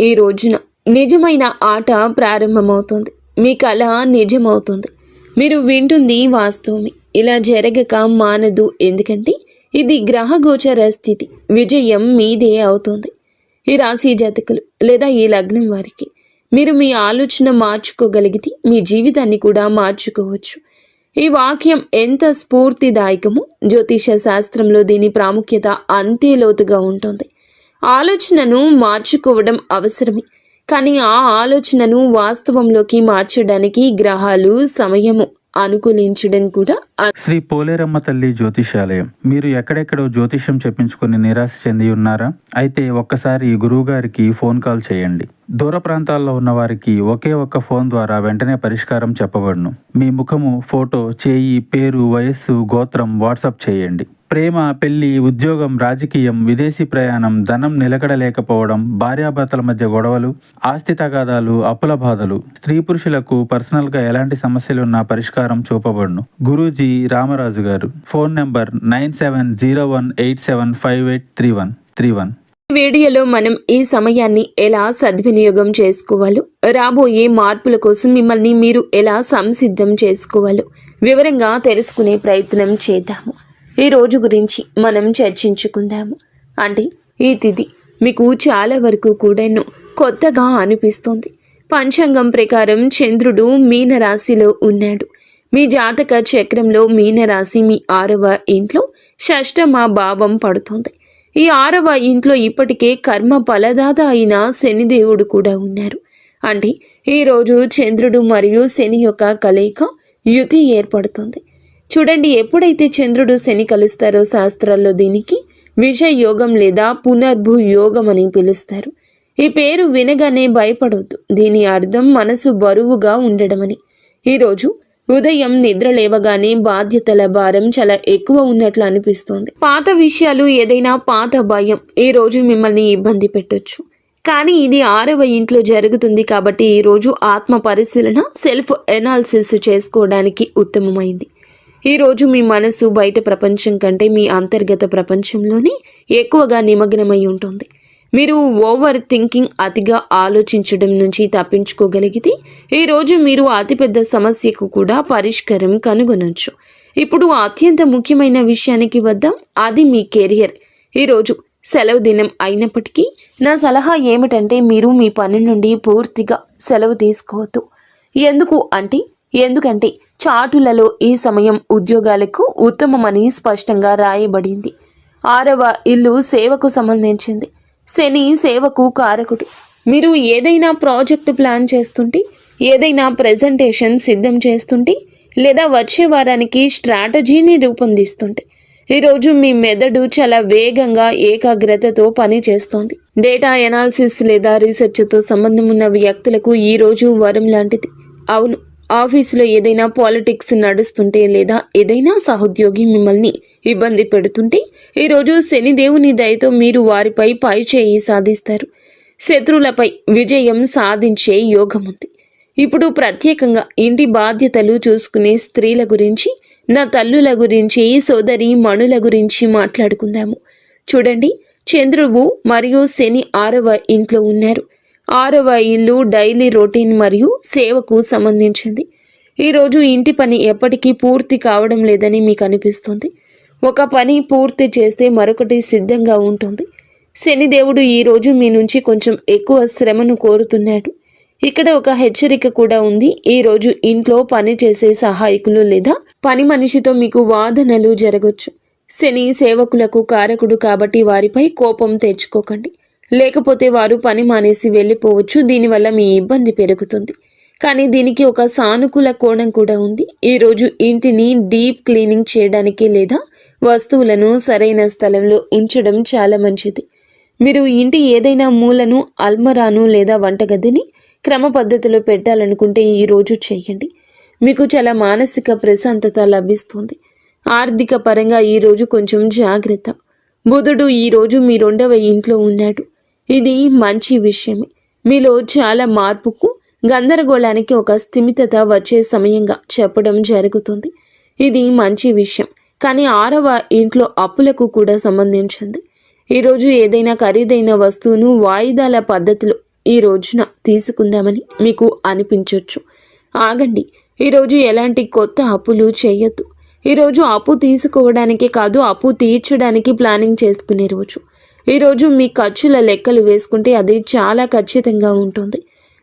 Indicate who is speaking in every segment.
Speaker 1: ఈ రోజున నిజమైన ఆట ప్రారంభమవుతుంది. మీ కళ నిజమవుతుంది. మీరు వింటుంది వాస్తవమే. ఇలా జరగక మానదు. ఎందుకంటే ఇది గ్రహగోచర స్థితి. విజయం మీదే అవుతుంది. ఈ రాశి జాతకులు లేదా ఈ లగ్నం వారికి మీరు మీ ఆలోచన మార్చుకోగలిగితే మీ జీవితాన్ని కూడా మార్చుకోవచ్చు. ఈ వాక్యం ఎంత స్ఫూర్తిదాయకమో జ్యోతిష శాస్త్రంలో దీని ప్రాముఖ్యత అంతే లోతుగా ఉంటుంది. ఆలోచనను మార్చుకోవడం అవసరమే, కానీ ఆ ఆలోచనను వాస్తవంలోకి మార్చడానికి గ్రహాలు సమయము అనుకూలించడం కూడా.
Speaker 2: శ్రీ పోలేరమ్మ తల్లి జ్యోతిషాలయం. మీరు ఎక్కడెక్కడో జ్యోతిష్యం చెప్పించుకుని నిరాశ చెంది ఉన్నారా? అయితే ఒక్కసారి గురువు గారికి ఫోన్ కాల్ చేయండి. దూర ప్రాంతాల్లో ఉన్న వారికి ఒకే ఒక్క ఫోన్ ద్వారా వెంటనే పరిష్కారం చెప్పబడును. మీ ముఖము, ఫోటో, చేయి, పేరు, వయస్సు, గోత్రం వాట్సాప్ చేయండి. ప్రేమ, పెళ్లి, ఉద్యోగం, రాజకీయం, విదేశీ ప్రయాణం, ధనం నిలకడలేకపోవడం, భార్యాభర్తల మధ్య గొడవలు, ఆస్తి తగాదాలు, అప్పుల బాధలు, స్త్రీ పురుషులకు పర్సనల్గా ఎలాంటి సమస్యలున్నా పరిష్కారం చూపబడును. గురూజీ రామరాజు గారు. Phone number 970187583131.
Speaker 1: వీడియోలో మనం ఈ సమయాన్ని ఎలా సద్వినియోగం చేసుకోవాలో, రాబోయే మార్పుల కోసం మిమ్మల్ని మీరు ఎలా సంసిద్ధం చేసుకోవాలో వివరంగా తెలుసుకునే ప్రయత్నం చేద్దాము. ఈ రోజు గురించి మనం చర్చించుకుందాము. అంటే ఈ తిథి మీకు చాలా వరకు కూడాను కొత్తగా అనిపిస్తుంది. పంచాంగం ప్రకారం చంద్రుడు మీనరాశిలో ఉన్నాడు. మీ జాతక చక్రంలో మీనరాశి మీ 6వ ఇంట్లో షష్టమ భావం పడుతుంది. ఈ 6వ ఇంట్లో ఇప్పటికే కర్మ ఫలదాత అయిన శనిదేవుడు కూడా ఉన్నారు. అంటే ఈరోజు చంద్రుడు మరియు శని యొక్క కలయిక యుతి ఏర్పడుతుంది. చూడండి, ఎప్పుడైతే చంద్రుడు శని కలుస్తారో శాస్త్రాల్లో దీనికి విషయ యోగం లేదా పునర్భు యోగం అని పిలుస్తారు. ఈ పేరు వినగానే భయపడవద్దు. దీని అర్థం మనసు బరువుగా ఉండడమని. ఈరోజు ఉదయం నిద్ర లేవగానే బాధ్యతల భారం చాలా ఎక్కువ ఉన్నట్లు అనిపిస్తోంది. పాత విషయాలు, ఏదైనా పాత భయం ఈ రోజు మిమ్మల్ని ఇబ్బంది పెట్టొచ్చు. కానీ ఇది 6వ ఇంట్లో జరుగుతుంది కాబట్టి ఈరోజు ఆత్మ పరిశీలన, సెల్ఫ్ ఎనాలిసిస్ చేసుకోవడానికి ఉత్తమమైంది. ఈరోజు మీ మనసు బయట ప్రపంచం కంటే మీ అంతర్గత ప్రపంచంలోనే ఎక్కువగా నిమగ్నమై ఉంటుంది. మీరు ఓవర్ థింకింగ్, అతిగా ఆలోచించడం నుంచి తప్పించుకోగలిగితే ఈరోజు మీరు అతిపెద్ద సమస్యకు కూడా పరిష్కారం కనుగొనవచ్చు. ఇప్పుడు అత్యంత ముఖ్యమైన విషయానికి వద్దాం. అది మీ కెరియర్. ఈరోజు సెలవు దినం అయినప్పటికీ నా సలహా ఏమిటంటే మీరు మీ పని నుండి పూర్తిగా సెలవు తీసుకోవద్దు. ఎందుకంటే చాటులలో ఈ సమయం ఉద్యోగాలకు ఉత్తమమని స్పష్టంగా రాయబడింది. 6వ ఇల్లు సేవకు సంబంధించింది. శని సేవకు కారకుడు. మీరు ఏదైనా ప్రాజెక్టు ప్లాన్ చేస్తుంటే, ఏదైనా ప్రెజెంటేషన్ సిద్ధం చేస్తుంటే, లేదా వచ్చే వారానికి స్ట్రాటజీని రూపొందిస్తుంటే ఈరోజు మీ మెదడు చాలా వేగంగా ఏకాగ్రతతో పని చేస్తోంది. డేటా ఎనాలిసిస్ లేదా రీసెర్చ్తో సంబంధం ఉన్న వ్యక్తులకు ఈరోజు వరం లాంటిది. అవును, ఆఫీసులో ఏదైనా పాలిటిక్స్ నడుస్తుంటే లేదా ఏదైనా సహోద్యోగి మిమ్మల్ని ఇబ్బంది పెడుతుంటే ఈరోజు శనిదేవుని దయతో మీరు వారిపై పై చేయి సాధిస్తారు. శత్రువులపై విజయం సాధించే యోగం ఉంది. ఇప్పుడు ప్రత్యేకంగా ఇంటి బాధ్యతలు చూసుకునే స్త్రీల గురించి, నా తల్లుల గురించి, సోదరి మణుల గురించి మాట్లాడుకుందాము. చూడండి, చంద్రుడు మరియు శని 6వ ఇంట్లో ఉన్నారు. 6వ ఇల్లు డైలీ రొటీన్ మరియు సేవకు సంబంధించింది. ఈరోజు ఇంటి పని ఎప్పటికీ పూర్తి కావడం లేదని మీకు అనిపిస్తుంది. ఒక పని పూర్తి చేస్తే మరొకటి సిద్ధంగా ఉంటుంది. శనిదేవుడు ఈరోజు మీ నుంచి కొంచెం ఎక్కువ శ్రమను కోరుతున్నాడు. ఇక్కడ ఒక హెచ్చరిక కూడా ఉంది. ఈరోజు ఇంట్లో పని చేసే సహాయకులు లేదా పని మనిషితో మీకు వాదనలు జరగవచ్చు. శని సేవకులకు కారకుడు కాబట్టి వారిపై కోపం తెచ్చుకోకండి. లేకపోతే వారు పని మానేసి వెళ్ళిపోవచ్చు. దీనివల్ల మీ ఇబ్బంది పెరుగుతుంది. కానీ దీనికి ఒక సానుకూల కోణం కూడా ఉంది. ఈరోజు ఇంటిని డీప్ క్లీనింగ్ చేయడానికి లేదా వస్తువులను సరైన స్థలంలో ఉంచడం చాలా మంచిది. మీరు ఇంటి ఏదైనా మూలను, అల్మరాను లేదా వంటగదిని క్రమ పద్ధతిలో పెట్టాలనుకుంటే ఈరోజు చేయండి. మీకు చాలా మానసిక ప్రశాంతత లభిస్తుంది. ఆర్థిక పరంగా ఈరోజు కొంచెం జాగ్రత్త. బుధుడు ఈరోజు మీ 2వ ఇంట్లో ఉన్నాడు. ఇది మంచి విషయమే. మీలో చాలా మార్పుకు, గందరగోళానికి ఒక స్థిమితత వచ్చే సమయంగా చెప్పడం జరుగుతుంది. ఇది మంచి విషయం. కానీ 6వ ఇంట్లో అప్పులకు కూడా సంబంధించింది. ఈరోజు ఏదైనా ఖరీదైన వస్తువును వాయిదాల పద్ధతిలో ఈ రోజున తీసుకుందామని మీకు అనిపించవచ్చు. ఆగండి, ఈరోజు ఎలాంటి కొత్త అప్పులు చేయొద్దు. ఈరోజు అప్పు తీసుకోవడానికే కాదు, అప్పు తీర్చడానికి ప్లానింగ్ చేసుకునే రోజు. ఈరోజు మీ ఖర్చుల లెక్కలు వేసుకుంటే అది చాలా ఖచ్చితంగా ఉంటుంది.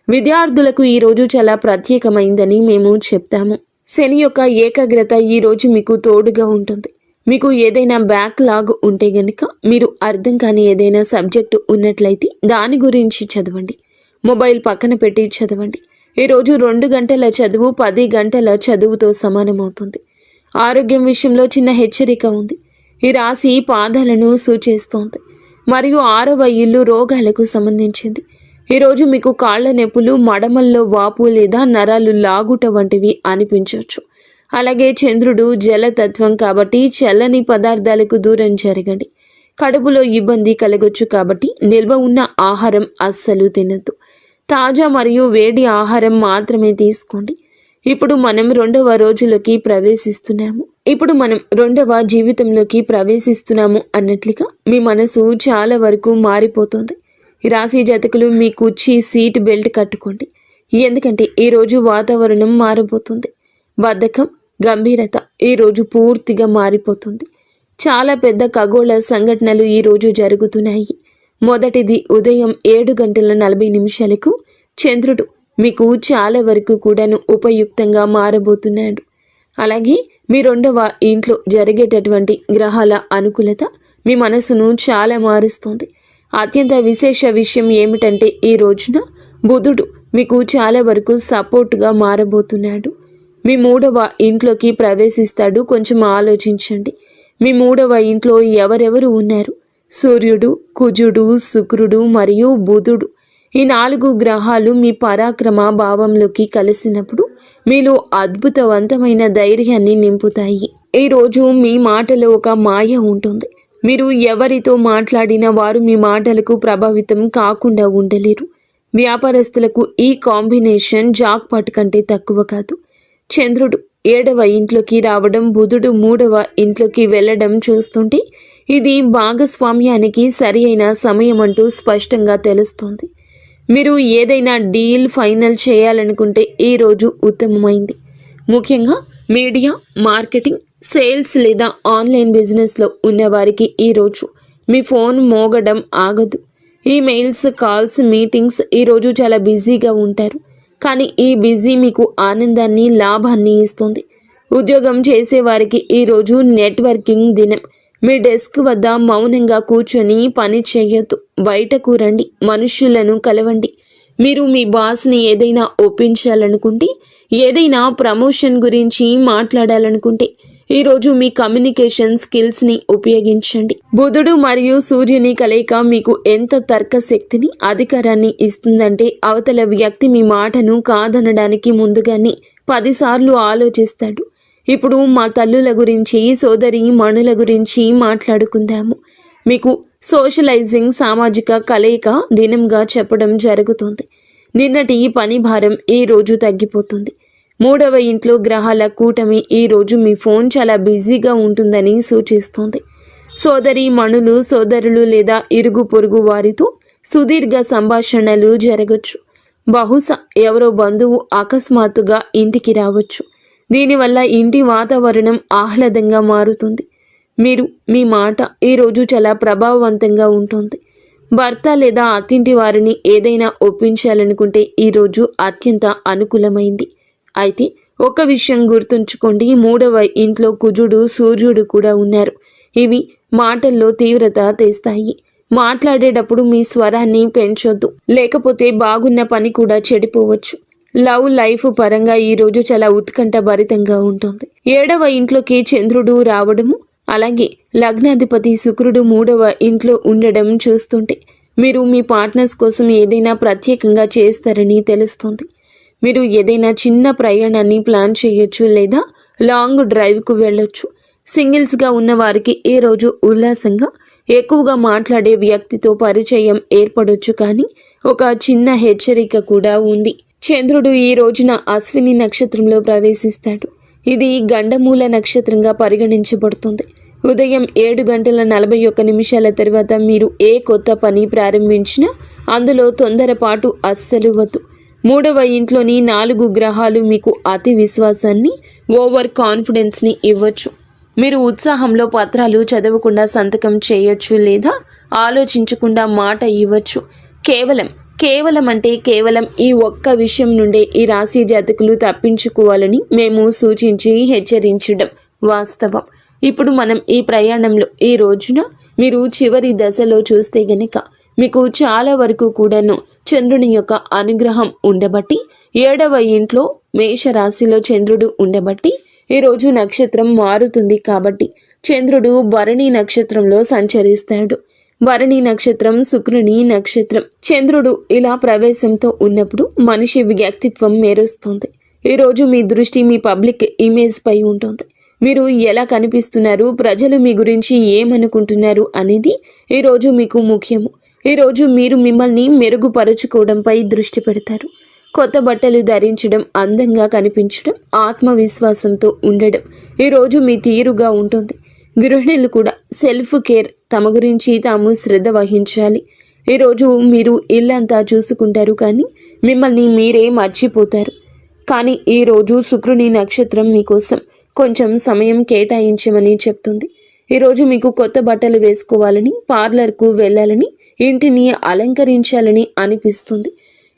Speaker 1: విద్యార్థులకు ఈరోజు చాలా ప్రత్యేకమైందని మేము చెప్తాము. శని యొక్క ఏకాగ్రత ఈరోజు మీకు తోడుగా ఉంటుంది. మీకు ఏదైనా బ్యాక్లాగ్ ఉంటే గనుక, మీరు అర్థం కాని ఏదైనా సబ్జెక్టు ఉన్నట్లయితే దాని గురించి చదవండి. మొబైల్ పక్కన పెట్టి చదవండి. ఈరోజు 2 గంటల చదువు 10 గంటల చదువుతో సమానమవుతుంది. ఆరోగ్యం విషయంలో చిన్న హెచ్చరిక ఉంది. ఈ రాశి పాదాలను సూచిస్తోంది మరియు 6వ ఇల్లు రోగాలకు సంబంధించింది. ఈరోజు మీకు కాళ్ల నొప్పులు, మడమల్లో వాపు లేదా నరాలు లాగుట వంటివి అనిపించవచ్చు. అలాగే చంద్రుడు జలతత్వం కాబట్టి చల్లని పదార్థాలకు దూరం జరగండి. కడుపులో ఇబ్బంది కలగొచ్చు కాబట్టి నిల్వ ఉన్న ఆహారం అస్సలు తినద్దు. తాజా మరియు వేడి ఆహారం మాత్రమే తీసుకోండి. ఇప్పుడు మనం 2వ రోజులోకి ప్రవేశిస్తున్నాము. జీవితంలోకి ప్రవేశిస్తున్నాము అన్నట్లుగా మీ మనసు చాలా వరకు మారిపోతుంది. ఈ రాశి జాతకులు మీ కుర్చీ సీట్ బెల్ట్ కట్టుకోండి. ఎందుకంటే ఈరోజు వాతావరణం మారబోతుంది. బద్ధకం, గంభీరత ఈరోజు పూర్తిగా మారిపోతుంది. చాలా పెద్ద ఖగోళ సంఘటనలు ఈరోజు జరుగుతున్నాయి. మొదటిది ఉదయం 7:40 చంద్రుడు మీకు చాలా వరకు కూడాను ఉపయుక్తంగా మారబోతున్నాడు. అలాగే మీ 2వ ఇంట్లో జరిగేటటువంటి గ్రహాల అనుకూలత మీ మనసును చాలా మారుస్తుంది. అత్యంత విశేష విషయం ఏమిటంటే ఈ రోజున బుధుడు మీకు చాలా వరకు సపోర్ట్గా మారబోతున్నాడు. మీ 3వ ఇంట్లోకి ప్రవేశిస్తాడు. కొంచెం ఆలోచించండి. మీ 3వ ఇంట్లో ఎవరెవరు ఉన్నారు? సూర్యుడు, కుజుడు, శుక్రుడు మరియు బుధుడు. ఈ 4 గ్రహాలు మీ పరాక్రమ భావంలోకి కలిసినప్పుడు మీలో అద్భుతవంతమైన ధైర్యాన్ని నింపుతాయి. ఈరోజు మీ మాటలో ఒక మాయ ఉంటుంది. మీరు ఎవరితో మాట్లాడినా వారు మీ మాటలకు ప్రభావితం కాకుండా ఉండలేరు. వ్యాపారస్తులకు ఈ కాంబినేషన్ జాక్పాట్ కంటే తక్కువ కాదు. చంద్రుడు 7వ ఇంట్లోకి రావడం, బుధుడు 3వ ఇంట్లోకి వెళ్ళడం చూస్తుంటే ఇది భాగస్వామ్యానికి సరి అయిన సమయం అంటూ స్పష్టంగా తెలుస్తోంది. మీరు ఏదైనా డీల్ ఫైనల్ చేయాలనుకుంటే ఈరోజు ఉత్తమమైంది. ముఖ్యంగా మీడియా, మార్కెటింగ్, సేల్స్ లేదా ఆన్లైన్ బిజినెస్లో ఉన్నవారికి ఈరోజు మీ ఫోన్ మోగడం ఆగదు. ఈమెయిల్స్, కాల్స్, మీటింగ్స్ ఈరోజు చాలా బిజీగా ఉంటారు. కానీ ఈ బిజీ మీకు ఆనందాన్ని, లాభాన్ని ఇస్తుంది. ఉద్యోగం చేసేవారికి ఈరోజు నెట్వర్కింగ్ దినం. మీ డెస్క్ వద్ద మౌనంగా కూర్చొని పని చేయొద్దు. బయటకు రండి, మనుషులను కలవండి. మీరు మీ బాస్ని ఏదైనా ఒప్పించాలనుకుంటే, ఏదైనా ప్రమోషన్ గురించి మాట్లాడాలనుకుంటే ఈరోజు మీ కమ్యూనికేషన్ స్కిల్స్ని ఉపయోగించండి. బుధుడు మరియు సూర్యుని కలయిక మీకు ఎంత తర్క శక్తిని, అధికారాన్ని ఇస్తుందంటే అవతల వ్యక్తి మీ మాటను కాదనడానికి ముందుగానే 10 సార్లు ఆలోచిస్తాడు. ఇప్పుడు మా తల్లుల గురించి, సోదరి మణుల గురించి మాట్లాడుకుందాము. మీకు సోషలైజింగ్, సామాజిక కలయిక దినంగా చెప్పడం జరుగుతుంది. నిన్నటి పని భారం ఈ రోజు తగ్గిపోతుంది. 3వ ఇంట్లో గ్రహాల కూటమి ఈ రోజు మీ ఫోన్ చాలా బిజీగా ఉంటుందని సూచిస్తుంది. సోదరి మణులు, సోదరులు లేదా ఇరుగు పొరుగు వారితో సుదీర్ఘ సంభాషణలు జరగచ్చు. బహుశా ఎవరో బంధువు అకస్మాత్తుగా ఇంటికి రావచ్చు. దీనివల్ల ఇంటి వాతావరణం ఆహ్లాదంగా మారుతుంది. మీ మాట ఈరోజు చాలా ప్రభావవంతంగా ఉంటుంది. భర్త లేదా అత్తింటి వారిని ఏదైనా ఒప్పించాలనుకుంటే ఈరోజు అత్యంత అనుకూలమైంది. అయితే ఒక విషయం గుర్తుంచుకోండి, 3వ ఇంట్లో కుజుడు, సూర్యుడు కూడా ఉన్నారు. ఇవి మాటల్లో తీవ్రత తెస్తాయి. మాట్లాడేటప్పుడు మీ స్వరాన్ని పెంచొద్దు, లేకపోతే బాగున్న పని కూడా చెడిపోవచ్చు. లవ్ లైఫ్ పరంగా ఈరోజు చాలా ఉత్కంఠ భరితంగా ఉంటుంది. 7వ ఇంట్లోకి చంద్రుడు రావడము, అలాగే లగ్నాధిపతి శుక్రుడు 3వ ఇంట్లో ఉండడం చూస్తుంటే మీరు మీ పార్ట్నర్స్ కోసం ఏదైనా ప్రత్యేకంగా చేస్తారని తెలుస్తుంది. మీరు ఏదైనా చిన్న ప్రయాణాన్ని ప్లాన్ చేయొచ్చు లేదా లాంగ్ డ్రైవ్కు వెళ్ళొచ్చు. సింగిల్స్గా ఉన్న వారికి ఈరోజు ఉల్లాసంగా ఎక్కువగా మాట్లాడే వ్యక్తితో పరిచయం ఏర్పడొచ్చు. కానీ ఒక చిన్న హెచ్చరిక కూడా ఉంది. చంద్రుడు ఈ రోజున అశ్విని నక్షత్రంలో ప్రవేశిస్తాడు. ఇది గండమూల నక్షత్రంగా పరిగణించబడుతుంది. ఉదయం 7:41 తర్వాత మీరు ఏ కొత్త పని ప్రారంభించినా అందులో తొందరపాటు అస్సలు వద్దు. 3వ ఇంట్లోని 4 గ్రహాలు మీకు అతి విశ్వాసాన్ని, ఓవర్ కాన్ఫిడెన్స్ని ఇవ్వచ్చు. మీరు ఉత్సాహంలో పత్రాలు చదవకుండా సంతకం చేయొచ్చు లేదా ఆలోచించకుండా మాట ఇవ్వచ్చు. కేవలం అంటే కేవలం ఈ ఒక్క విషయం నుండే ఈ రాశి జాతకులు తప్పించుకోవాలని మేము సూచించి హెచ్చరించడం వాస్తవం. ఇప్పుడు మనం ఈ ప్రయాణంలో ఈ రోజున మీరు చివరి దశలో చూస్తే గనక మీకు చాలా వరకు కూడాను చంద్రుని యొక్క అనుగ్రహం ఉండబట్టి 7వ ఇంట్లో మేషరాశిలో చంద్రుడు ఉండబట్టి ఈరోజు నక్షత్రం మారుతుంది కాబట్టి చంద్రుడు భరణి నక్షత్రంలో సంచరిస్తాడు. భరణి నక్షత్రం శుక్రుని నక్షత్రం. చంద్రుడు ఇలా ప్రవేశంతో ఉన్నప్పుడు మనిషి వ్యక్తిత్వం మెరుస్తుంది. ఈరోజు మీ దృష్టి మీ పబ్లిక్ ఇమేజ్ పై ఉంటుంది. మీరు ఎలా కనిపిస్తున్నారు, ప్రజలు మీ గురించి ఏమనుకుంటున్నారు అనేది ఈరోజు మీకు ముఖ్యము. ఈరోజు మీరు మిమ్మల్ని మెరుగుపరుచుకోవడంపై దృష్టి పెడతారు. కొత్త బట్టలు ధరించడం, అందంగా కనిపించడం, ఆత్మవిశ్వాసంతో ఉండడం ఈరోజు మీ తీరుగా ఉంటుంది. గృహిణులు కూడా సెల్ఫ్ కేర్, తమ గురించి తాము శ్రద్ధ వహించాలి. ఈరోజు మీరు ఇల్లంతా చూసుకుంటారు కానీ మిమ్మల్ని మీరే మర్చిపోతారు. కానీ ఈరోజు శుక్రుని నక్షత్రం మీకోసం కొంచెం సమయం కేటాయించమని చెప్తుంది. ఈరోజు మీకు కొత్త బట్టలు వేసుకోవాలని, పార్లర్కు వెళ్ళాలని, ఇంటిని అలంకరించాలని అనిపిస్తుంది.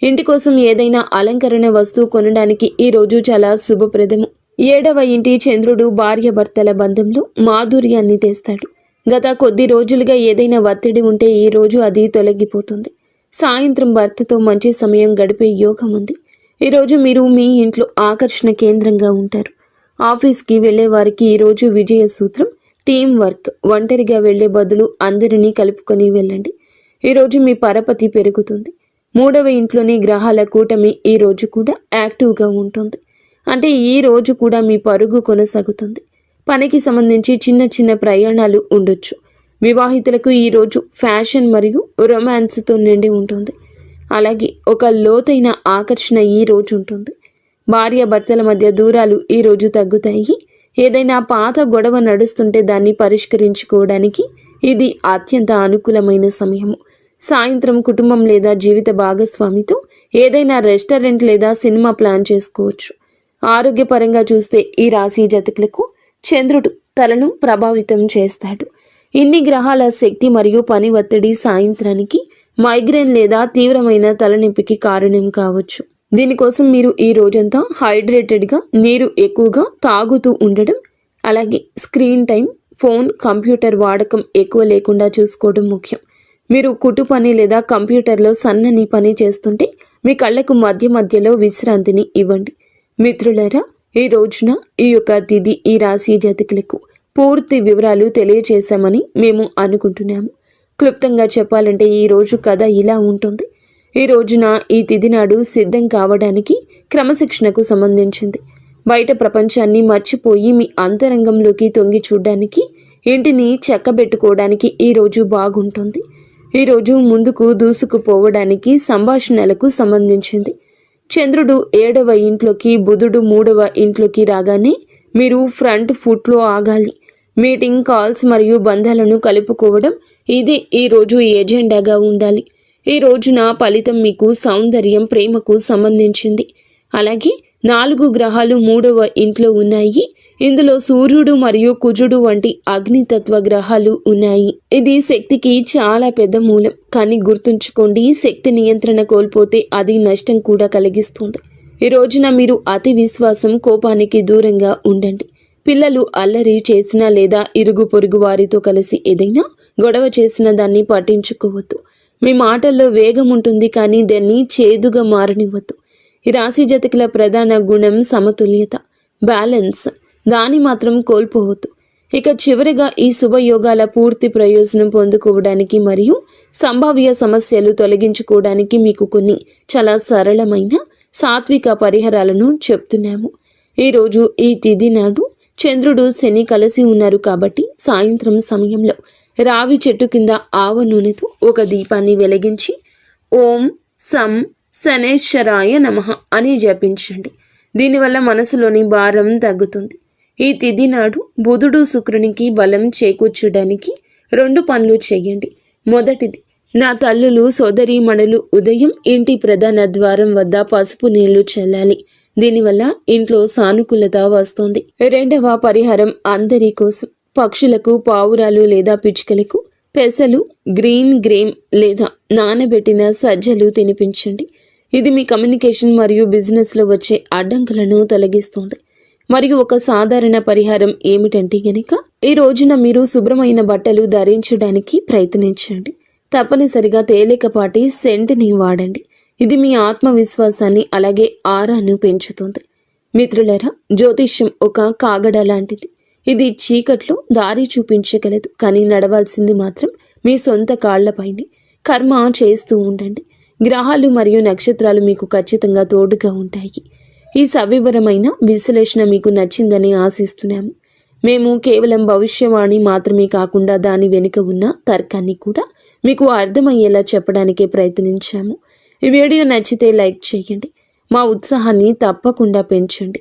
Speaker 1: ఇంటి కోసం ఏదైనా అలంకరణ వస్తువు కొనడానికి ఈరోజు చాలా శుభప్రదము. 7వ ఇంటి చంద్రుడు భార్యాభర్తల బంధంలో మాధుర్యాన్ని తెస్తాడు. గత కొద్ది రోజులుగా ఏదైనా ఒత్తిడి ఉంటే ఈ రోజు అది తొలగిపోతుంది. సాయంత్రం భర్తతో మంచి సమయం గడిపే యోగం ఉంది. ఈరోజు మీరు మీ ఇంట్లో ఆకర్షణ కేంద్రంగా ఉంటారు. ఆఫీస్కి వెళ్లే వారికి ఈరోజు విజయ సూత్రం టీం వర్క్. ఒంటరిగా వెళ్లే బదులు అందరినీ కలుపుకొని వెళ్ళండి. ఈరోజు మీ పరపతి పెరుగుతుంది. 3వ ఇంట్లోని గ్రహాల కూటమి ఈ రోజు కూడా యాక్టివ్గా ఉంటుంది. అంటే ఈ రోజు కూడా మీ పరుగు కొనసాగుతుంది. పనికి సంబంధించి చిన్న ప్రయాణాలు ఉండొచ్చు. వివాహితులకు ఈరోజు ఫ్యాషన్ మరియు రొమాన్స్తో నిండి ఉంటుంది. అలాగే ఒక లోతైన ఆకర్షణ ఈ రోజు ఉంటుంది. భార్యాభర్తల మధ్య దూరాలు ఈ రోజు తగ్గుతాయి. ఏదైనా పాత గొడవ నడుస్తుంటే దాన్ని పరిష్కరించుకోవడానికి ఇది అత్యంత అనుకూలమైన సమయము. సాయంత్రం కుటుంబం లేదా జీవిత భాగస్వామితో ఏదైనా రెస్టారెంట్ లేదా సినిమా ప్లాన్ చేసుకోవచ్చు. ఆరోగ్యపరంగా చూస్తే ఈ రాశి జాతకులకు చంద్రుడు తలను ప్రభావితం చేస్తాడు. ఇన్ని గ్రహాల శక్తి మరియు పని ఒత్తిడి సాయంత్రానికి మైగ్రేన్ లేదా తీవ్రమైన తలనొప్పికి కారణం కావచ్చు. దీనికోసం మీరు ఈ రోజంతా హైడ్రేటెడ్గా, నీరు ఎక్కువగా తాగుతూ ఉండడం, అలాగే స్క్రీన్ టైం, ఫోన్, కంప్యూటర్ వాడకం ఎక్కువ లేకుండా చూసుకోవడం ముఖ్యం. మీరు కుటు పని లేదా కంప్యూటర్లో సన్నని పని చేస్తుంటే మీ కళ్ళకు మధ్యలో విశ్రాంతిని ఇవ్వండి. మిత్రులారా, ఈ రోజున ఈ యొక్క తిథి ఈ రాశి జాతకులకు పూర్తి వివరాలు తెలియజేశామని మేము అనుకుంటున్నాము. క్లుప్తంగా చెప్పాలంటే ఈ రోజు కథ ఇలా ఉంటుంది. ఈ రోజున ఈ తిథి నాడు సిద్ధం కావడానికి క్రమశిక్షణకు సంబంధించింది. బయట ప్రపంచాన్ని మర్చిపోయి మీ అంతరంగంలోకి తొంగి చూడడానికి, ఇంటిని చక్కబెట్టుకోవడానికి ఈ రోజు బాగుంటుంది. ఈరోజు ముందుకు దూసుకుపోవడానికి సంభాషణలకు సంబంధించింది. చంద్రుడు 7వ ఇంట్లోకి, బుధుడు 3వ ఇంట్లోకి రాగానే మీరు ఫ్రంట్ ఫుట్లో ఆగాలి. మీటింగ్, కాల్స్ మరియు బంధాలను కలుపుకోవడం ఇది ఈరోజు ఎజెండాగా ఉండాలి. ఈ రోజున ఫలితం మీకు సౌందర్యం, ప్రేమకు సంబంధించింది. అలాగే 4 గ్రహాలు 3వ ఇంట్లో ఉన్నాయి. ఇందులో సూర్యుడు మరియు కుజుడు వంటి అగ్నితత్వ గ్రహాలు ఉన్నాయి. ఇది శక్తికి చాలా పెద్ద మూలం. కానీ గుర్తుంచుకోండి, శక్తి నియంత్రణ కోల్పోతే అది నష్టం కూడా కలిగిస్తుంది. ఈ రోజున మీరు అతి విశ్వాసం, కోపానికి దూరంగా ఉండండి. పిల్లలు అల్లరి చేసినా లేదా ఇరుగు పొరుగు వారితో కలిసి ఏదైనా గొడవ చేసిన దాన్ని పట్టించుకోవద్దు. మీ మాటల్లో వేగం ఉంటుంది కానీ దాన్ని చేదుగా మారనివ్వద్దు. ఈ రాశి జాతకుల ప్రధాన గుణం సమతుల్యత, బ్యాలెన్స్. దాన్ని మాత్రం కోల్పోవద్దు. ఇక చివరిగా ఈ శుభయోగాల పూర్తి ప్రయోజనం పొందుకోవడానికి మరియు సంభావ్య సమస్యలు తొలగించుకోవడానికి మీకు కొన్ని చాలా సరళమైన సాత్విక పరిహారాలను చెప్తున్నాము. ఈరోజు ఈ తిథి నాడు చంద్రుడు, శని కలిసి ఉన్నారు కాబట్టి సాయంత్రం సమయంలో రావి చెట్టు కింద ఆవ నూనెతో ఒక దీపాన్ని వెలిగించి ఓం సం శనేశ్వరాయ నమః అని జపించండి. దీనివల్ల మనసులోని భారం తగ్గుతుంది. ఈ తిథి నాడు బుధుడు, శుక్రునికి బలం చేకూర్చడానికి 2 పనులు చేయండి. మొదటిది, నా తల్లులు సోదరీమణులు ఉదయం ఇంటి ప్రధాన ద్వారం వద్ద పసుపు నీళ్లు చల్లాలి. దీనివల్ల ఇంట్లో సానుకూలత వస్తుంది. రెండవ పరిహారం అందరి కోసం. పక్షులకు, పావురాలు లేదా పిచ్చుకలకు పెసలు, గ్రీన్ గ్రేమ్ లేదా నానబెట్టిన సజ్జలు తినిపించండి. ఇది మీ కమ్యూనికేషన్ మరియు బిజినెస్లో వచ్చే అడ్డంకులను తొలగిస్తుంది. మరియు ఒక సాధారణ పరిహారం ఏమిటంటే గనుక, ఈ రోజున మీరు శుభ్రమైన బట్టలు ధరించడానికి ప్రయత్నించండి. తప్పనిసరిగా తేలికపాటి సెంట్ని వాడండి. ఇది మీ ఆత్మవిశ్వాసాన్ని అలాగే ఆరాను పెంచుతుంది. మిత్రులారా, జ్యోతిష్యం ఒక కాగడ లాంటిది. ఇది చీకట్లో దారి చూపించగలదు, కానీ నడవాల్సింది మాత్రం మీ సొంత కాళ్లపైనే. కర్మ చేస్తూ ఉండండి. గ్రహాలు మరియు నక్షత్రాలు మీకు ఖచ్చితంగా తోడుగా ఉంటాయి. ఈ సవివరమైన విశ్లేషణ మీకు నచ్చిందని ఆశిస్తున్నాము. మేము కేవలం భవిష్యవాణి మాత్రమే కాకుండా దాని వెనుక ఉన్న తర్కాన్ని కూడా మీకు అర్థమయ్యేలా చెప్పడానికే ప్రయత్నించాము. ఈ వీడియో నచ్చితే లైక్ చేయండి. మా ఉత్సాహాన్ని తప్పకుండా పెంచండి.